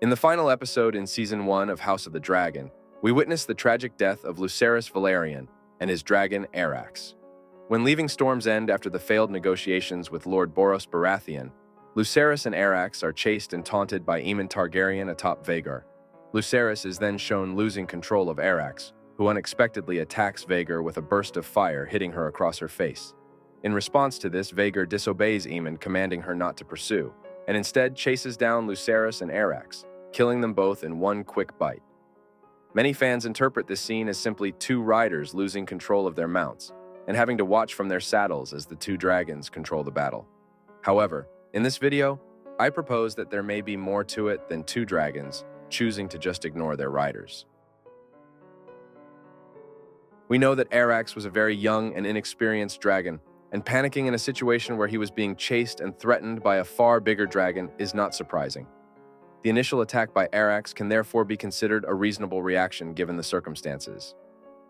In the final episode in Season 1 of House of the Dragon, we witness the tragic death of Lucerys Velaryon and his dragon Arax. When leaving Storm's End after the failed negotiations with Lord Boros Baratheon, Lucerys and Arax are chased and taunted by Aemond Targaryen atop Vhagar. Lucerys is then shown losing control of Arax, who unexpectedly attacks Vhagar with a burst of fire hitting her across her face. In response to this, Vhagar disobeys Aemond, commanding her not to pursue, and instead chases down Lucerys and Arax, killing them both in one quick bite. Many fans interpret this scene as simply two riders losing control of their mounts and having to watch from their saddles as the two dragons control the battle. However, in this video, I propose that there may be more to it than two dragons choosing to just ignore their riders. We know that Arax was a very young and inexperienced dragon, and panicking in a situation where he was being chased and threatened by a far bigger dragon is not surprising. The initial attack by Arax can therefore be considered a reasonable reaction given the circumstances.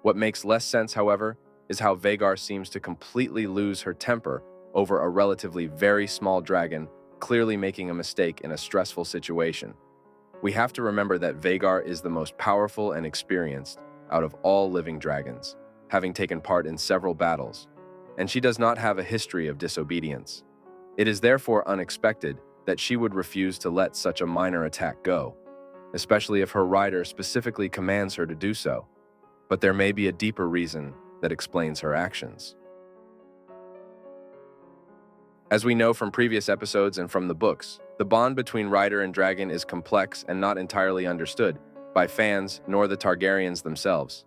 What makes less sense, however, is how Vhagar seems to completely lose her temper over a relatively very small dragon, clearly making a mistake in a stressful situation. We have to remember that Vhagar is the most powerful and experienced out of all living dragons, having taken part in several battles, and she does not have a history of disobedience. It is therefore unexpected that she would refuse to let such a minor attack go, especially if her rider specifically commands her to do so. But there may be a deeper reason that explains her actions. As we know from previous episodes and from the books, the bond between rider and dragon is complex and not entirely understood by fans nor the Targaryens themselves.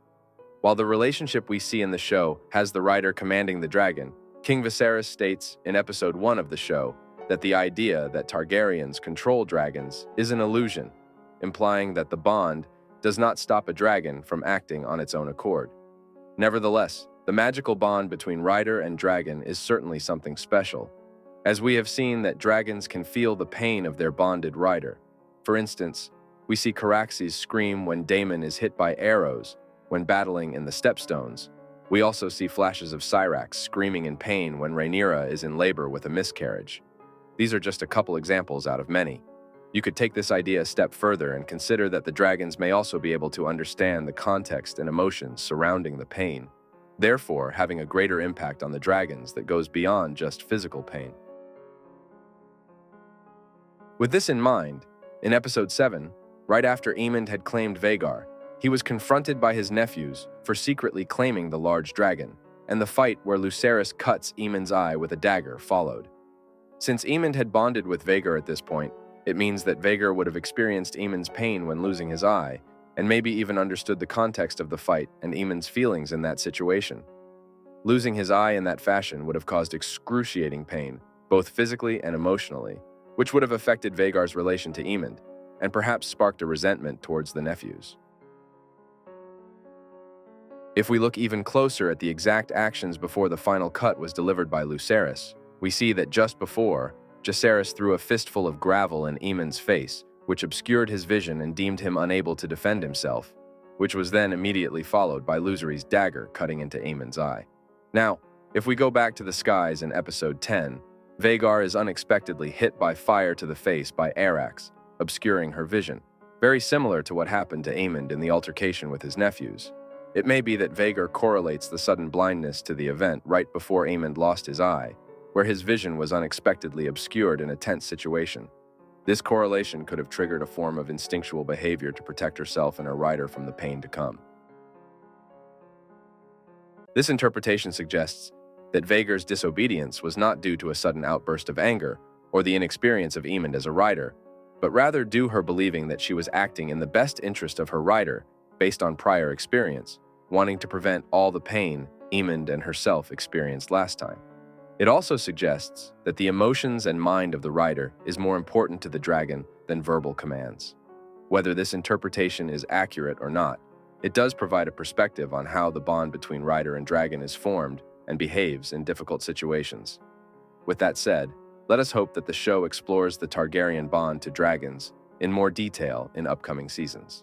While the relationship we see in the show has the rider commanding the dragon, King Viserys states in episode 1 of the show that the idea that Targaryens control dragons is an illusion, implying that the bond does not stop a dragon from acting on its own accord. Nevertheless, the magical bond between rider and dragon is certainly something special, as we have seen that dragons can feel the pain of their bonded rider. For instance, we see Caraxes scream when Daemon is hit by arrows when battling in the Stepstones. We also see flashes of Syrax screaming in pain when Rhaenyra is in labor with a miscarriage. These are just a couple examples out of many. You could take this idea a step further and consider that the dragons may also be able to understand the context and emotions surrounding the pain, therefore having a greater impact on the dragons that goes beyond just physical pain. With this in mind, in episode 7, right after Aemond had claimed Vhagar, he was confronted by his nephews for secretly claiming the large dragon, and the fight where Lucerys cuts Aemond's eye with a dagger followed. Since Aemond had bonded with Vhagar at this point, it means that Vhagar would have experienced Aemond's pain when losing his eye, and maybe even understood the context of the fight and Aemond's feelings in that situation. Losing his eye in that fashion would have caused excruciating pain, both physically and emotionally, which would have affected Vhagar's relation to Aemond, and perhaps sparked a resentment towards the nephews. If we look even closer at the exact actions before the final cut was delivered by Lucerys, we see that just before, Jacaerys threw a fistful of gravel in Aemond's face, which obscured his vision and deemed him unable to defend himself, which was then immediately followed by Lucerys' dagger cutting into Aemond's eye. Now, if we go back to the skies in episode 10, Vhagar is unexpectedly hit by fire to the face by Arax, obscuring her vision, very similar to what happened to Aemond in the altercation with his nephews. It may be that Vhagar correlates the sudden blindness to the event right before Aemond lost his eye, where his vision was unexpectedly obscured in a tense situation. This correlation could have triggered a form of instinctual behavior to protect herself and her rider from the pain to come. This interpretation suggests that Vhagar's disobedience was not due to a sudden outburst of anger or the inexperience of Aemond as a rider, but rather due her believing that she was acting in the best interest of her rider based on prior experience, wanting to prevent all the pain Aemond and herself experienced last time. It also suggests that the emotions and mind of the rider is more important to the dragon than verbal commands. Whether this interpretation is accurate or not, it does provide a perspective on how the bond between rider and dragon is formed and behaves in difficult situations. With that said, let us hope that the show explores the Targaryen bond to dragons in more detail in upcoming seasons.